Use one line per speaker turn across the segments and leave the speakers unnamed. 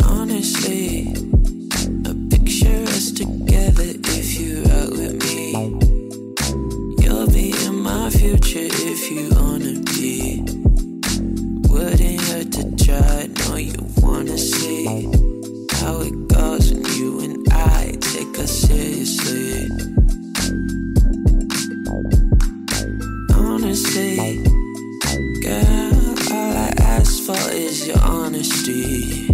Honestly, a picture us together if you out with me. You'll be in my future if you wanna be. Wouldn't hurt to try, know you wanna see how it goes when you and I take us seriously. Honestly, girl, all I ask for is your honesty.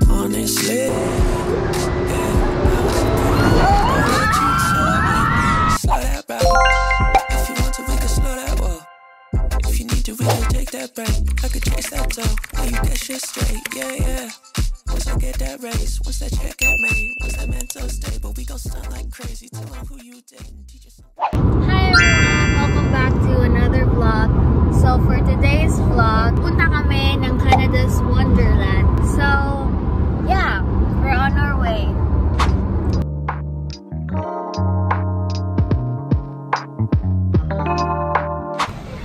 Honestly, yeah, slow that bro. If you want to, we can slow that whoa. If you need to, we can take that break. I could chase that dough, now you get shit straight, yeah, yeah. Once I get that raise, once that check get made, once that mental stable, we gon' stunt like crazy. Tell them who you dating, teach you something.
Hi everyone! Welcome back to another vlog. So for today's vlog, punta kami ng Canada's Wonderland. So, yeah, we're on our way.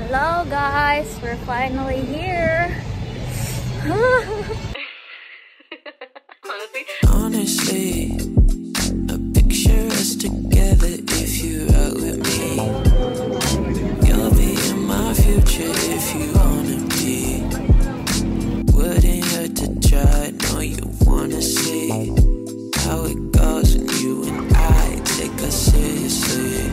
Hello guys! We're finally here!
Honestly, a picture us together if you out with me. You'll be in my future if you wanna be. Wouldn't hurt to try, know you wanna see how it goes when you and I take us seriously.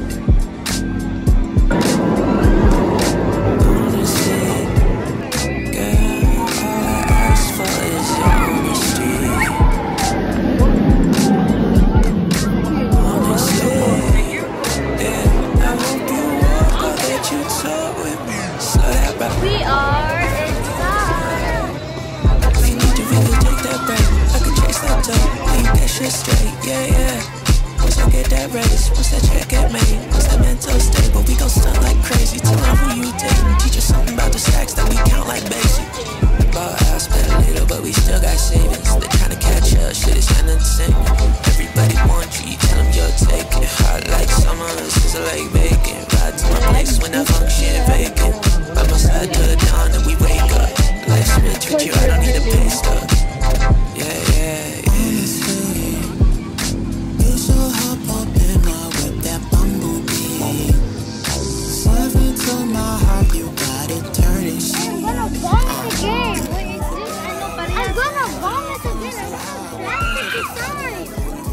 Honestly, girl, all I ask for is your honesty.
We are inside!
If you need to really take that break, I could chase that dough, now you get shit straight, yeah, yeah. Once I get that raise, once that check get made, once that mental stable, we gon' stunt like crazy. Tell them who you dating, teach you something about the stacks that we count like basic. Bought a house, spent a little, but we still got savings. They're trying to catch up, shit is kinda insane. Everybody wants you, you tell them you'll take it. Hot like summer, sizzle like bacon. Ride to my place when that function vacant. By my side till the dawn and we wake up. Life's rich with you, I don't need a pay stub. Yeah, yeah, yeah. You so hop up in my whip, that bumblebee. Swerve into my heart, you got it turning.
I'm gonna vomit again! I'm gonna vomit again!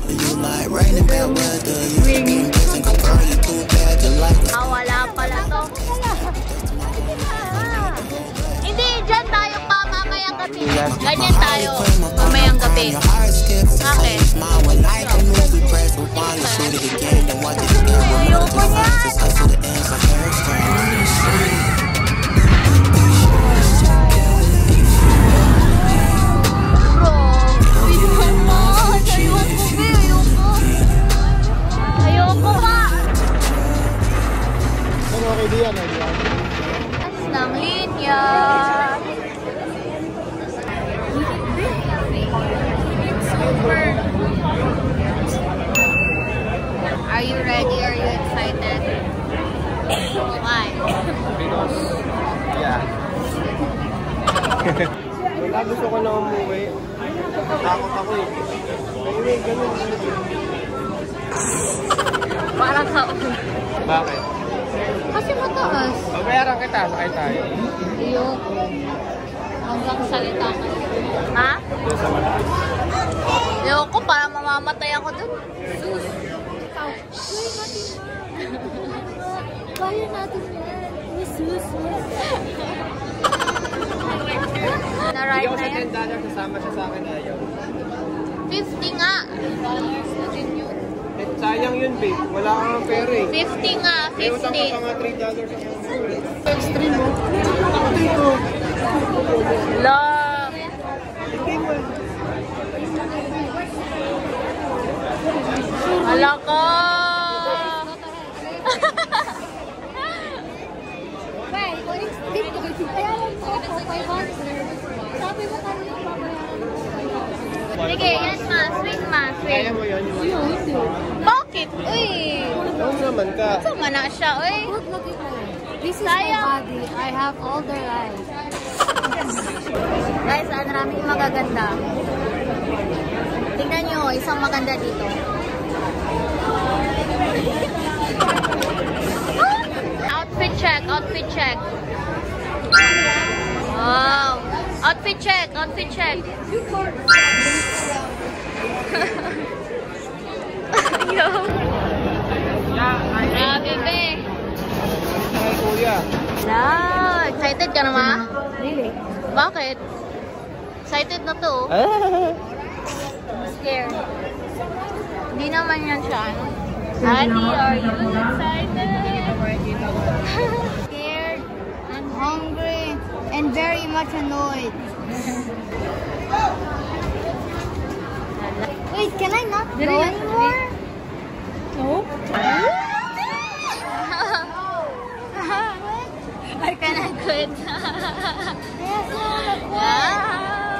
You like raining bad weather. You being busy, girl, you too bad to like it.
Wala pala to. Hindi, dyan tayo pa mamayang gabi. Ganyan tayo, mamayang gabi. Bakit? Ayoko yan! Ng linya. Super. Are you ready? Are you excited? Why?
Because, yeah. Wala, gusto ko na umuwi. Takot ako eh. Anyway, ganun.
Parang ka.
Bakit?
Kasi mataas.
Babayaran kita, sakay tayo.
Ayoko. Hanggang salita ka. Ha? Ayoko, parang mamamatay ako dun. Sus. Kaya natin yan. Sus. Na-ride na yan?
$10 kasama siya sa akin, ayaw.
50 nga. $50 na din yun.
Eh, sayang yun, babe. Wala kang pera eh.
50 nga, 50.
May utang ka pa nga $3 sa akin. Extreme mo. Dito.
Love. Hala ka. Sige, yan ma, sweet ma, sweet.
Kaya mo yun.
Bakit? Uy!
Ano naman ka?
Sama na siya, uy.
This is my body. I have all the rights.
Guys, maraming magaganda. Tingnan nyo, isang maganda dito. Outfit check, outfit check. Wow. Outfit check, outfit check. Yo. Grabe, be.
Hi, kuya.
Wow, excited ka naman?
Really?
Bakit? Excited na to. I'm scared. Hindi naman yan siya. Adi, are you excited?
Scared and hungry and very much annoyed. Wait, can I not go anymore?
No. Or can I quit?
Can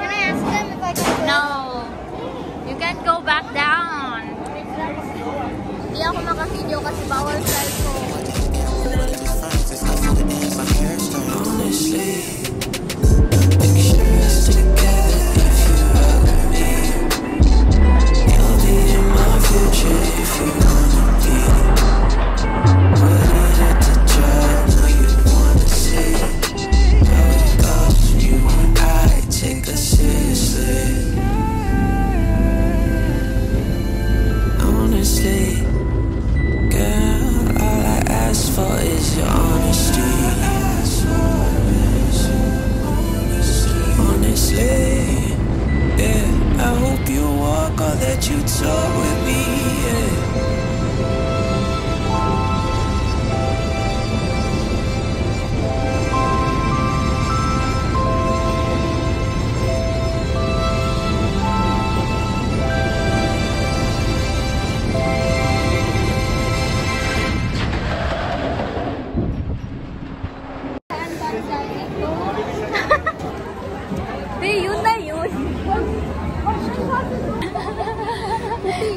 I ask them if I can quit?
No. You can't go back down. Hindi ako maka-video kasi bawal cellphone.
Honestly, picture us together if you ever me. You'll be in my future if you wanna be. Put it at the job, know you wanna see how it goes. You and I take us seriously. Honestly, girl, all I ask for is your honesty. Honestly, yeah, I hope you walk or that you talk with me, yeah.
Yun na yun.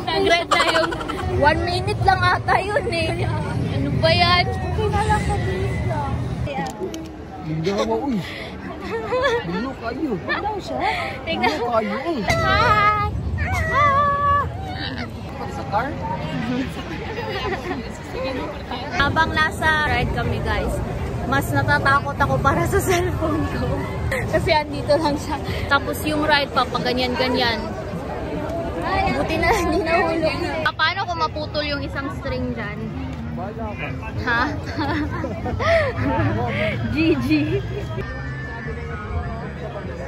Nag-red na yung 1 minute lang ata yun eh. Ano ba yan?
Okay na lang sa please lang.
Hindi ako, uy. Bilo kayo.
Ano siya?
Tingnan
Bilo
mo.
kayo, eh.
Hi!
Sa car?
Habang nasa ride kami guys, mas natatakot ako para sa cellphone ko. Kasi andito lang siya. Tapos yung ride pa, pag ganyan-ganyan. Buti na hindi nahulog. Paano kung maputol yung isang string dyan? Ha? GG.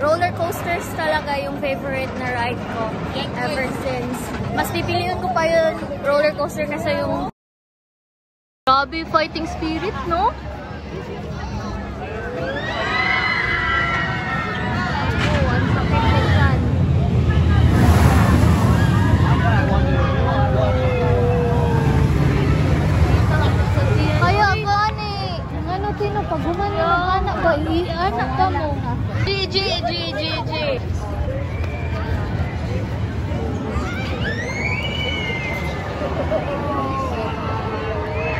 Roller coasters talaga yung favorite na ride ko ever since. Mas pipiliin ko pa yung roller coaster kasi yung grabe fighting spirit, no?
Pag humano ng anak ba, i-anak ka mo.
GG.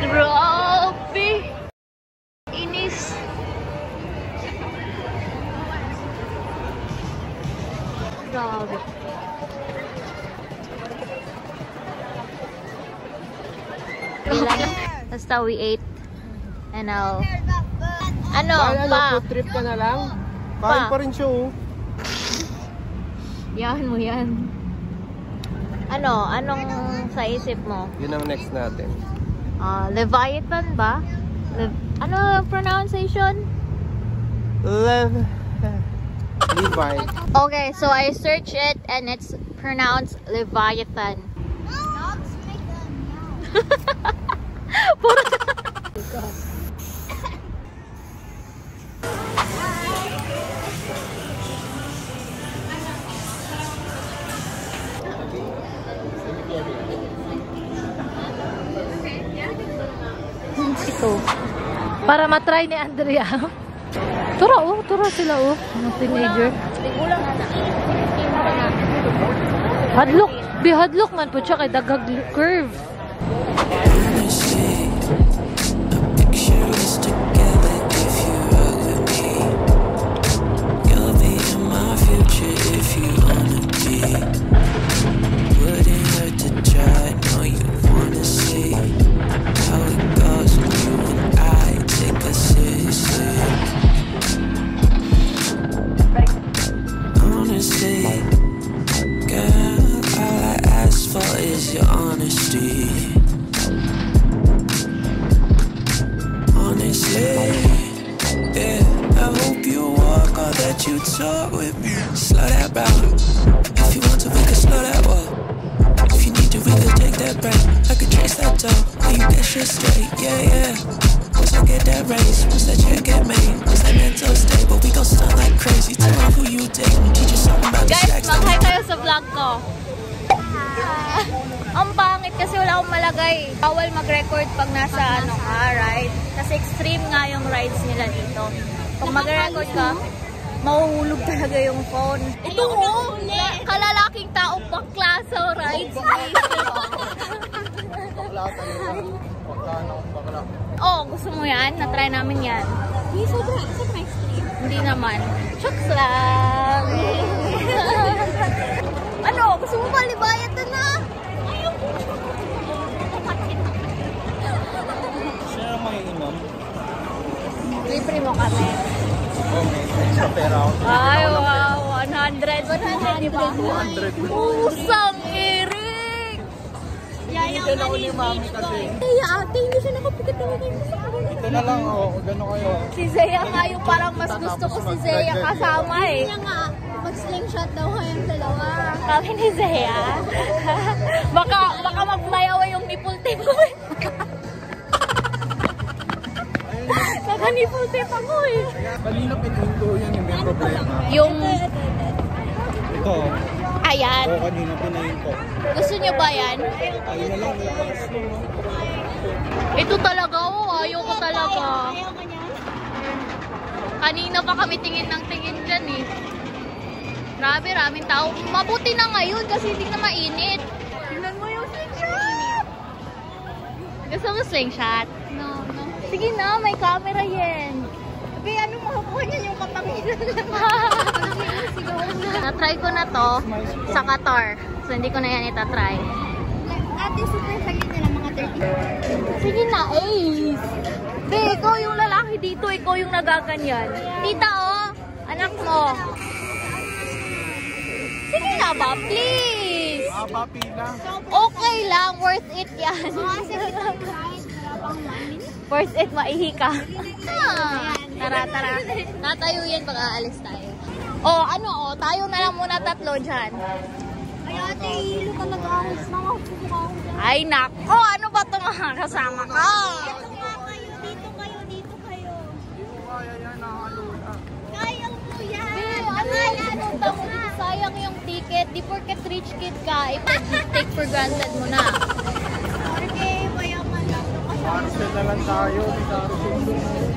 Grabe! Inis! Grabe. Basta we ate. And now, ano, pa?
Food trip ka na lang?
Pa.
Kain pa rin siya, oh.
Yahan mo yan. Ano? Anong sa isip mo?
Yun ang next natin.
Leviathan ba? Ano ang pronunciation?
Levi.
Okay, so I searched it and it's pronounced Leviathan.
Dogs make them
Ito. Para matry ni Andrea. Tura sila mga teenager. Hadlok man po siya kay dagag curve.
Honestly, a picture us together that you talk with me. Slow that round. If you want to, we can slow that walk. If you need to, we can take that back. I could trace that dough. When you get shit straight, yeah, yeah. Once I get that raise, once that check get made, once that mental stable, we gon' stunt like crazy. Tell me who you dating, teach you something about the
Guys,
sex.
mag-hi kayo sa vlog ko. Ang pangit kasi wala akong malagay. Bawal mag-record pag nasa ano ka, ride. Kasi extreme nga yung rides nila dito. Pag mag-record ka, mahuhulog talaga yung phone. Ito ko, kalalaking tao pang klasa rides. Oh, gusto mo yan? Na-try namin yan. Sobrang extreme. Hindi naman. Shucks lang. Ano? Gusto mo ba libayat na? Ayaw ko.
Sino ang manginginom?
Libre mo kami.
Okay, extra pera ako.
Ay, wow. 100. 100, di ba?
200.
Usang Eric!
Ito na ko ni mami kasi.
Kaya ate, hindi siya nakapagkat naman kayo.
Ito na lang, gano'n kayo.
Si Zaya nga yung parang mas gusto ko si Zaya kasama eh.
Kaya nga, mag-slingshot daw kayong dalawa.
Kami ni Zaya. baka magmayawa yung nipple tape ko eh. Naka-nipple tape ako eh.
Kanina pinundo yan yung may problema.
Yung...
Ito.
Ayan.
Oo, kanina pinahinto.
Gusto niyo ba yan?
Ayun na lang, lakas mo.
Ito talaga oh. Ayoko talaga. Kanina pa kami tingin ng tingin dyan eh. Grabe, raming tao. Mabuti na ngayon kasi hindi na mainit. Tingnan mo yung slingshot! Gusto mo slingshot?
No.
Sige na, may camera yan.
Kaya ano makukuha niya yung kapangilan lang.
Na-try ko na to sa Qatar. So hindi ko na yan itatry.
Ate, super saglit nila mga 30.
Sige na, Ace! Be, ikaw yung lalaki dito. Ikaw yung nagaganyan. Tita, oh! Anak mo. Sige na ba, please!
Haba pila.
Okay lang, worth it yan. Worth it, maihi ka. Tara. Tatayo yan pag aalis tayo. Oh, tayo na lang muna tatlo dyan.
Ay, ate, hilo talaga ako. Mama, susuka ako dyan.
Ay, nako! Ano ba ito mga kasama ka?
Dito kayo.
Kaya yan, nahalo na.
Kaya mo yan.
Sayang yung ticket. Di porket rich kid ka, take for granted mo na.
Okay, mayaman lang.
Cancel na lang tayo.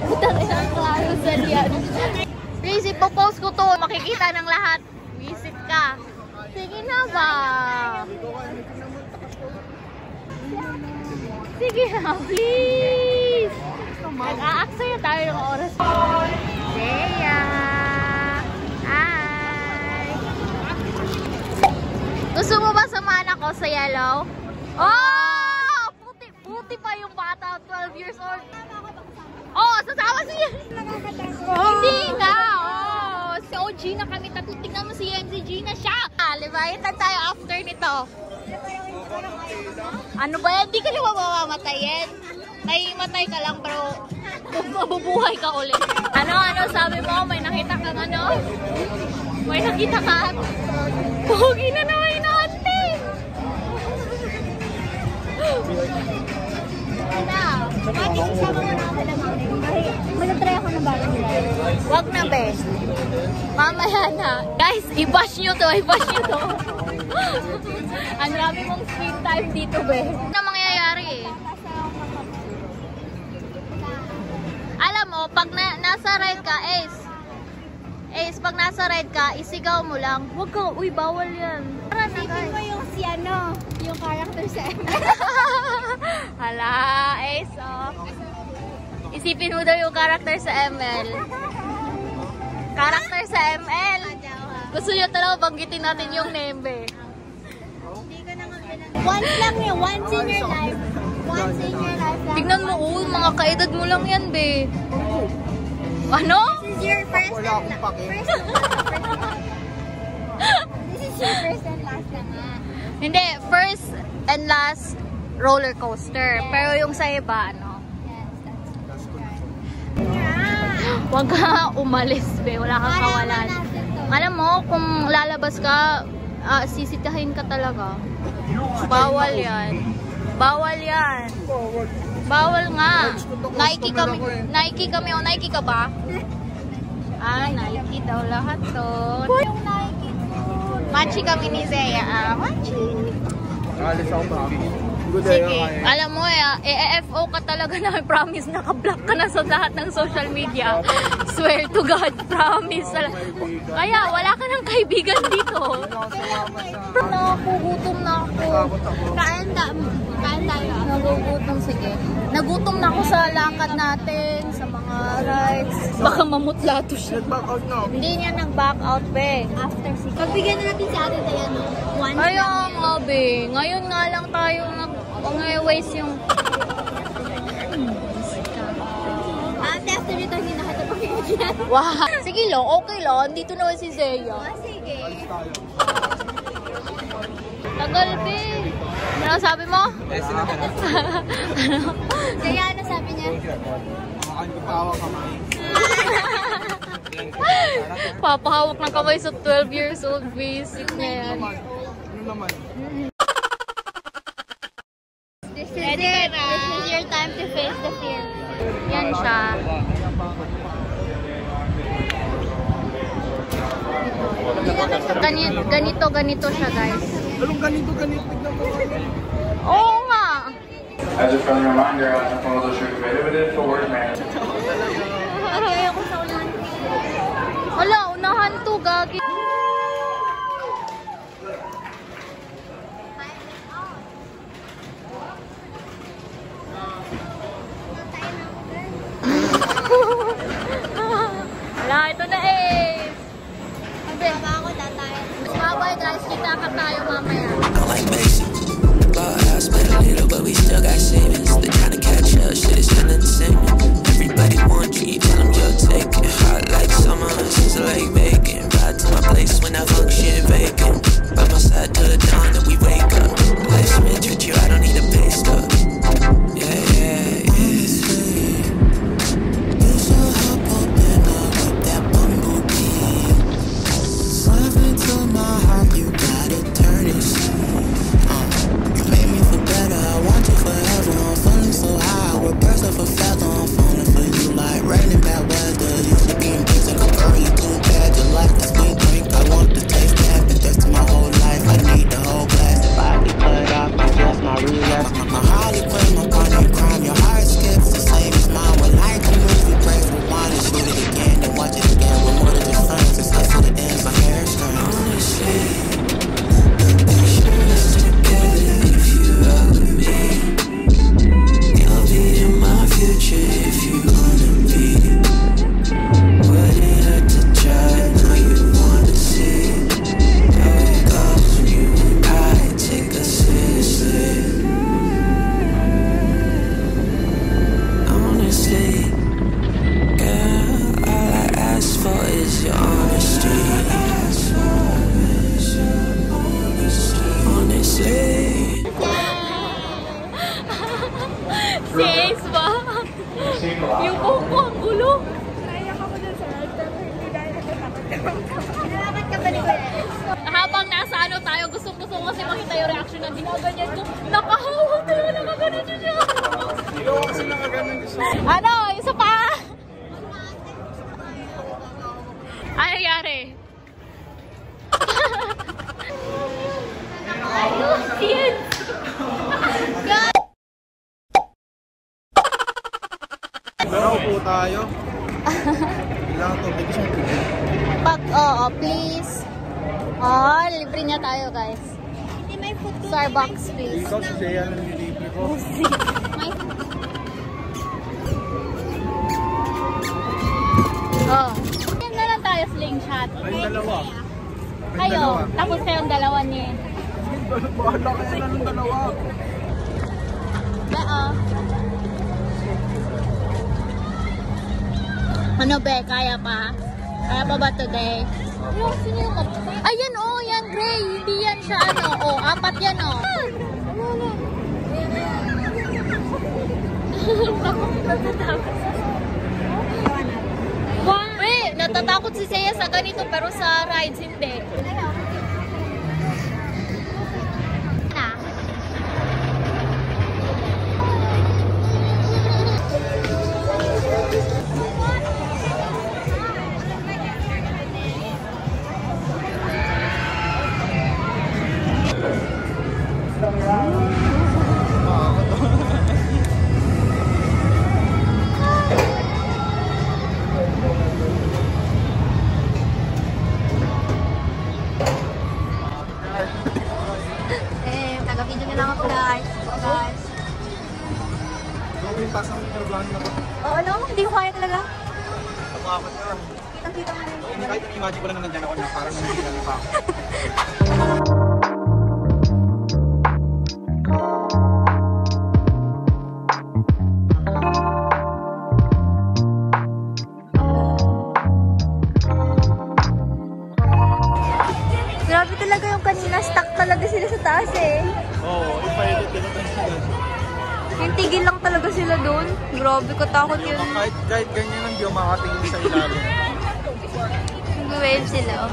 Puta rin ang carousel yan. Please, ipopost ko to. Makikita ng lahat. Visit ka. Sige na ba? Sige na, please. Nag-aaksaya tayo ng oras. Leia. Hi. Gusto mo ba samahan ako sa yellow? Oh! Puti pa yung bata, 12 years old. Oh, sasama siya. Hindi nga. Oh, si OG na kami tatlo. Tingnan mo si MC Gina siya. Libayan tayo after nito. Ano ba yan? Di ka naman mamamatayin. Matay ka lang pero mabubuhay ka ulit. Ano sabi mo? May nakita kang ano? May nakita ka? Pugi na naman yung ante.
Ate, isama mo na ako lang. Mag-try ako ng bagong nila.
Wag na, be. Mamaya na. Guys, i-bash nyo to. Ang dami mong screen time dito, be. Ano mangyayari eh? Alam mo, pag nasa ride ka, Ace, pag nasa ride ka, isigaw mo lang. Wag ka, uy, bawal yan. Tara na,
Isipin mo yung yung character sa ML.
Hala, Ace, oh. Isipin mo daw yung character sa ML. Character sa ML. Gusto nyo talaga banggitin natin yung name, be.
Once lang yun. Once in your life. Once in your life.
Tignan mo, mga kaedad mo lang yan, be. Ano?
This is your first
Wala akong pake.
This is your first and last na nga.
Hindi, first and last roller coaster. Pero yung sa iba, ano?
Yes, that's right.
Huwag ka umalis, be. Wala kang kawalan. Alam mo, kung lalabas ka, sisitahin ka talaga. Bawal yan. Bawal yan. Bawal nga. Nike kami. Nike kami. O, Nike ka ba? Ah, Nike daw lahat to.
Yung Nike ko.
Machi kami ni Zea. Machi.
Alis ako pa.
Sige. Alam mo, EFO ka talaga na. Promise, naka-block ka na sa lahat ng social media. Swear to God, promise. Kaya, wala ka ng kaibigan dito. Nagugutom na ako.
Kain tayo.
Nagugutom, sige. Nagutom na ako sa lakad natin, sa mga rides. Baka mamutlato siya.
Nag-back out na.
Hindi niya nag-back out, be.
After 6. Pagbigyan na natin si Ate Diana. Once
Kaya nga, be. Ngayon nga lang tayo nag-waste yung...
After nito, hindi na kita pakikigyan.
Wow. Sige lang, okay lang. Dito naman si Zea.
Sige.
Tagal, be. Ano sabi mo?
Kaya ano sabi niya?
Papahawak ng kamay sa 12 years old. Basic na yan.
Ano naman?
This is your time to face the fear.
Yan siya. Ganito siya, guys.
Anong ganito? Tignan mo.
Oo nga.
As a friendly reminder, on proposal sugar prohibited for work man.
Kaya ako sa ulan.
Wala, unahan to, gagi. Wala, ito na eh.
Baba ako tatay.
Mas mabay, guys. Kita ka tayo mamaya.
I'm like basic. Bought a house, spent a little, but we still got savings. They're trying to catch up, shit is still insane. Everybody want you, tell them you'll take it. Hot like summer, since like bacon. Ride to my place when I function vacant. By my side till the dawn that we wake up. Life's rich with you, I don't need a pay stub. Yeah, yeah, yeah. You so hop up and I with that bumblebee. Swerve into my heart, you got it turning. You made me feel better, I want you forever. I'm feeling so high, we're birds of a feather. I'm falling for you like rain and bad weather. You should be in basic, I'm early too bad. You like the sweet drink, I want to taste that. Been thirsty my whole life, I need the whole glass. If I be cut off, I guess my relapse. My Harley Quinn, my partner in crime. Your heart skips the same as mine. When like a movie breaks, rewind and shoot it again. Then watch it again, we're more than just friends. It's us to the ends, my hair is strings. Honestly, future if you wanna be. Wouldn't hurt to try, now you wanna see how it goes when you and I take us seriously. Honestly, girl, all I ask for is your honesty. Honestly.
Sis ba? Yung buhok ko ang gulo.
Naiyak ako dun sa ride, pero hindi dahil nagtatakot. Nalakad ka ba ni Kuya?
Habang nasa ano tayo, gusto ko kasi makita yung reaction na ginaganyan ko. Nakahawak tayo, nakaganon siya.
Ikaw kasi nakaganon gusto.
Ano? Isa pa? Ano nangyari? Yan!
Pero upo tayo. Kailangan to, bigis mo.
Oo, please. Oh, libre niya tayo, guys.
Hindi may food doon.
Starbucks, please.
Ikaw si Zea ng nilibre ko.
May... Oh. Yan na lang tayo, slingshot.
Ay, dalawa.
Kayo, tapos kayong dalawa niya.
Bahala kayo na ng dalawa.
Ano be, kaya pa? Kaya pa ba today? Ayan oh, yan gray. Hindi yan siya ano. Oh, 4 yan oh. Natatakot si Seiya sa ganito pero sa rides hindi.
Taga-video na lang ako guys. Oo, no? Hindi ko kaya talaga.
Nakakot ka.
Kitang-kita mo rin.
Kahit imagine ko lang na nandyan ako na parang nandiyan pa ako.
Grabe talaga yung kanina. Stuck talaga sila sa taas eh.
Oo, ipahilit din natin sila.
Yung tigil lang talaga sila doon. Grabe, katakot yun.
Kahit ganyan lang, di ako makatingin sa ilalim.
Nag-wave sila oh.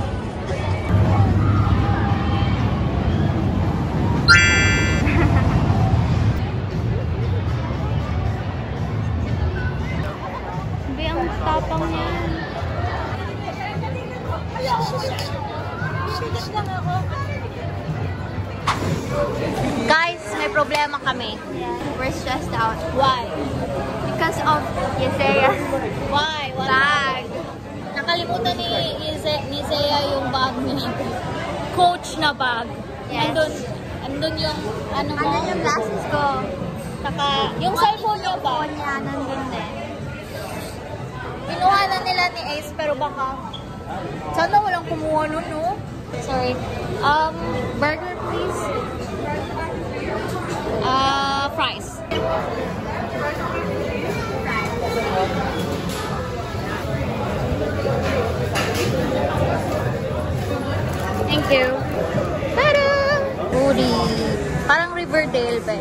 Sabi, ang tapang niya.
Guys, may problema kami.
We're stressed out.
Why?
Because of Yesaya.
Why?
Bag.
Nakalimutan ni Seiya yung bag niya. Coach na bag.
Yes.
Andun yung ano mo?
Ano yung glasses ko?
Saka, yung cellphone niya ba?
Phone niya, nandun din.
Kinuha na nila ni Ace pero baka sana walang kumuha nun, no? Sorry. Burger please. Fries. Thank you. Tada! Woody. Parang Riverdale ba?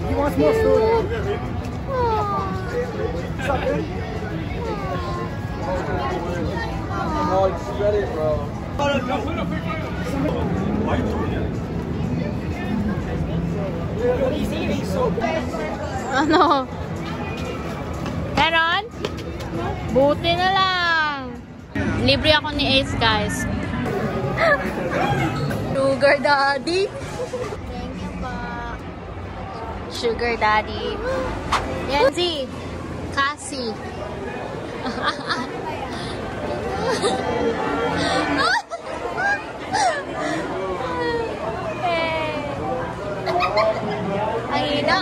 He wants more food. Oh, it's ready, bro.
Ano? Meron? Buti na lang. Libre ako ni Ace, guys. Sugar Daddy. Thank you pa. Sugar Daddy. Yanzi. Cassie. Ay, na.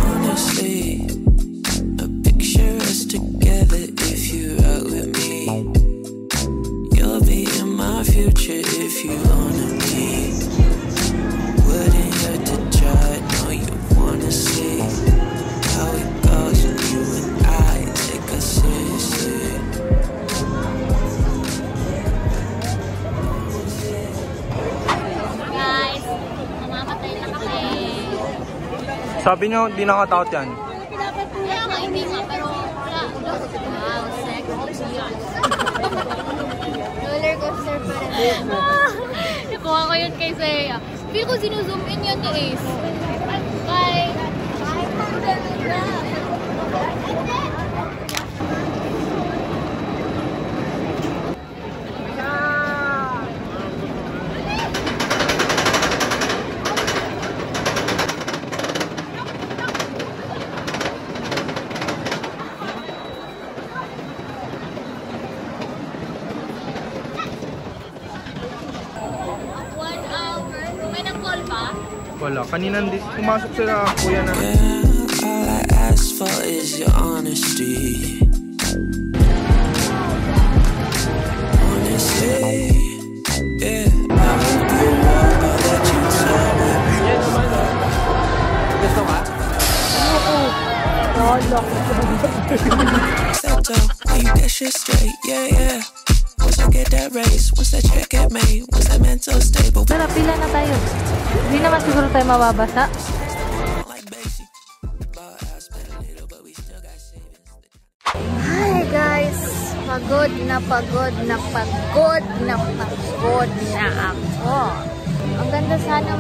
Honestly, a picture us together if you out with me. You'll be in my future if you honor me. Wouldn't hurt to try, know you wanna see how it goes when you and I take us seriously.
Guys, mamamatay na kami.
Sabi nyo, di nakatakot yan.
Kaya nga, hindi nga, pero wala. Wow, sexy yan.
Roller coaster pa rin.
Nakuha ko yun kay Seiya. Feel ko sinuzoom in yan ni Ace. Bye!
pala. Kanina pumasok sila kuya na.
All I ask for is your honesty. Honestly, yeah. I hope you know that you tell me.
Yan naman o. Gusto ka?
Step down, when you get shit straight, yeah, yeah. Once I get that raise, once that check get made, once that mental stable.
Tara, pila na tayo. Hindi naman siguro tayo mababasa.
Hi guys! Pagod na ako. Ang ganda sana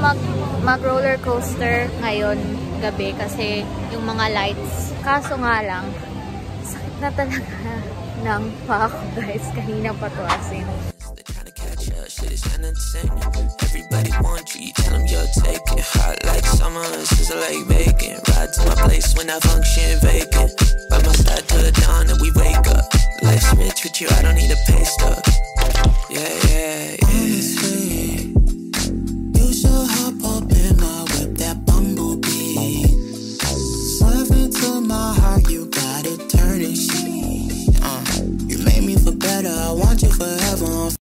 mag roller coaster ngayon gabi kasi yung mga lights. Kaso nga lang, sakit na talaga ng pa ako guys. Kanina pa to asin.
Everybody wants you, tell them you're taking. Hot like summer, sizzle like bacon. Ride to my place when I function vacant. By my side till the dawn and we wake up. Life's rich with you, I don't need a pay stub. Yeah, yeah, yeah. Honestly, you should hop up in my whip, that bumblebee. Swerve into my heart, you got it turning. She